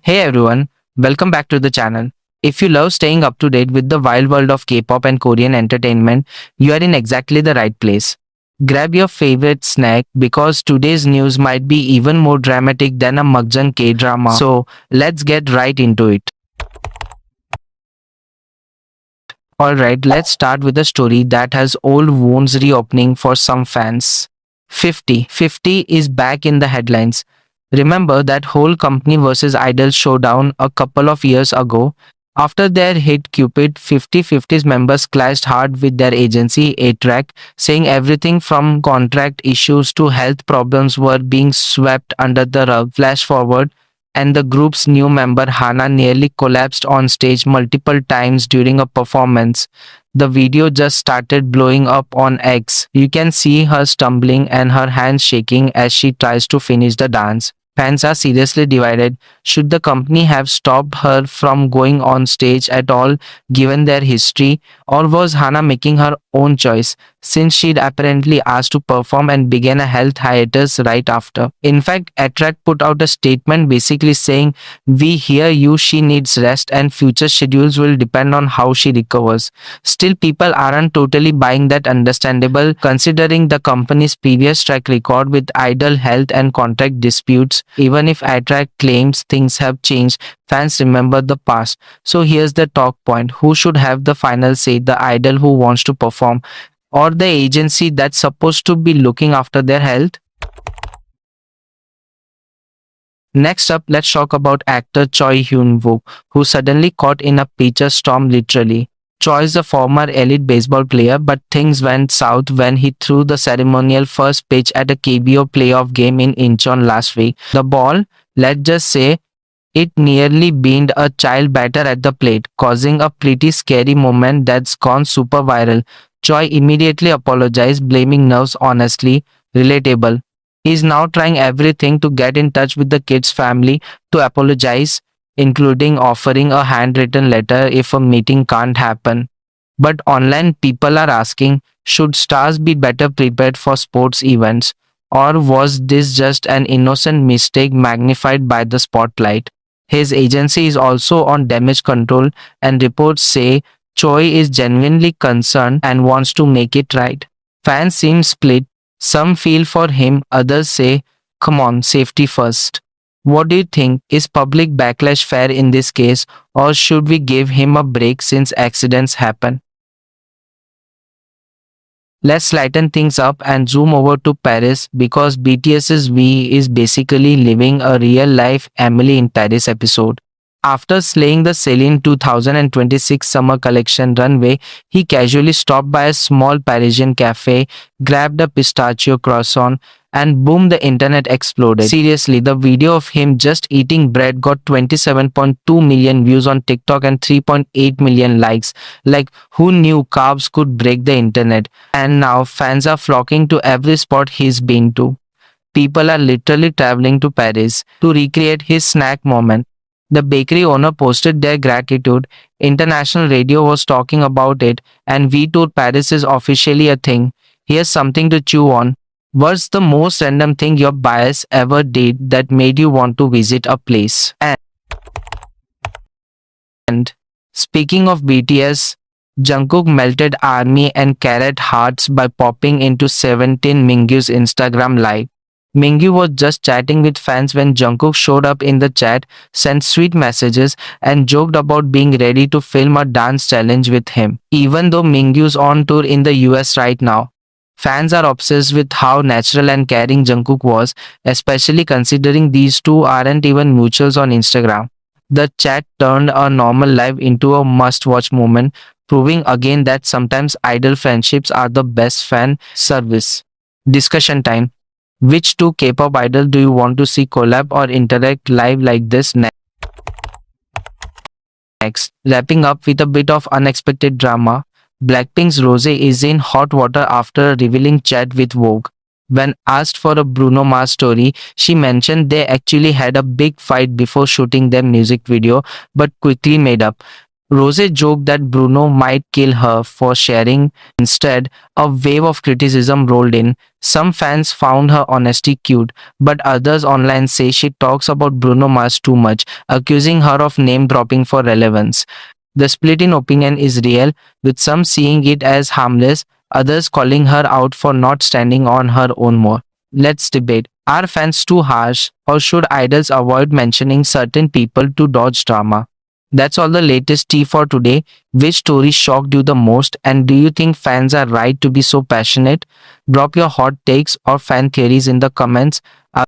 Hey everyone, welcome back to the channel. If you love staying up to date with the wild world of K-pop and Korean entertainment, you are in exactly the right place. Grab your favorite snack because today's news might be even more dramatic than a Mugjan K-drama. So, let's get right into it. Alright, let's start with a story that has old wounds reopening for some fans. 50 is back in the headlines. Remember that whole Company versus Idol showdown a couple of years ago? After their hit Cupid, 50/50's members clashed hard with their agency A-Track, saying everything from contract issues to health problems were being swept under the rug. Flash forward, and the group's new member Hana nearly collapsed on stage multiple times during a performance. The video just started blowing up on X. You can see her stumbling and her hands shaking as she tries to finish the dance. Fans are seriously divided. Should the company have stopped her from going on stage at all, given their history? Or was Hana making her own choice, since she'd apparently asked to perform and began a health hiatus right after? In fact, Attract put out a statement basically saying, "We hear you, she needs rest, and future schedules will depend on how she recovers." Still, people aren't totally buying that, understandable considering the company's previous track record with idol health and contract disputes. Even if Attract claims things have changed, fans remember the past. So here's the talk point. Who should have the final say, the idol who wants to perform or the agency that's supposed to be looking after their health? Next up, let's talk about actor Choi Hyun-woo, who suddenly caught in a pitcher storm literally. Choi is a former elite baseball player, but things went south when he threw the ceremonial first pitch at a KBO playoff game in Incheon last week. The ball, let's just say, it nearly beamed a child batter at the plate, causing a pretty scary moment that's gone super viral. Choi immediately apologized, blaming nerves. Honestly, relatable. He's now trying everything to get in touch with the kid's family to apologize, including offering a handwritten letter if a meeting can't happen. But online people are asking, should stars be better prepared for sports events? Or was this just an innocent mistake magnified by the spotlight? His agency is also on damage control, and reports say Choi is genuinely concerned and wants to make it right. Fans seem split. Some feel for him, others say, come on, safety first. What do you think? Is public backlash fair in this case, or should we give him a break since accidents happen? Let's lighten things up and zoom over to Paris because BTS's V is basically living a real life Emily in Paris episode. After slaying the Celine 2026 summer collection runway, he casually stopped by a small Parisian cafe, grabbed a pistachio croissant, and boom, the internet exploded. Seriously, the video of him just eating bread got 27.2 million views on TikTok and 3.8 million likes. Like, who knew carbs could break the internet? And now fans are flocking to every spot he's been to. People are literally traveling to Paris to recreate his snack moment. The bakery owner posted their gratitude, international radio was talking about it, and V Tour Paris is officially a thing. Here's something to chew on. What's the most random thing your bias ever did that made you want to visit a place? And speaking of BTS, Jungkook melted ARMY and Carrot Hearts by popping into 17 Mingyu's Instagram live. Mingyu was just chatting with fans when Jungkook showed up in the chat, sent sweet messages, and joked about being ready to film a dance challenge with him. Even though Mingyu's on tour in the US right now, fans are obsessed with how natural and caring Jungkook was, especially considering these two aren't even mutuals on Instagram. The chat turned a normal live into a must-watch moment, proving again that sometimes idol friendships are the best fan service. Discussion time. Which two K-pop idol do you want to see collab or interact live like this next? Wrapping up with a bit of unexpected drama, Blackpink's Rose is in hot water after a revealing chat with Vogue. When asked for a Bruno Mars story, she mentioned they actually had a big fight before shooting their music video, but quickly made up. Rose joked that Bruno might kill her for sharing. Instead, a wave of criticism rolled in. Some fans found her honesty cute, but others online say she talks about Bruno Mars too much, accusing her of name dropping for relevance. The split in opinion is real, with some seeing it as harmless, others calling her out for not standing on her own more. Let's debate. Are fans too harsh, or should idols avoid mentioning certain people to dodge drama? That's all the latest tea for today. Which story shocked you the most, and do you think fans are right to be so passionate? Drop your hot takes or fan theories in the comments.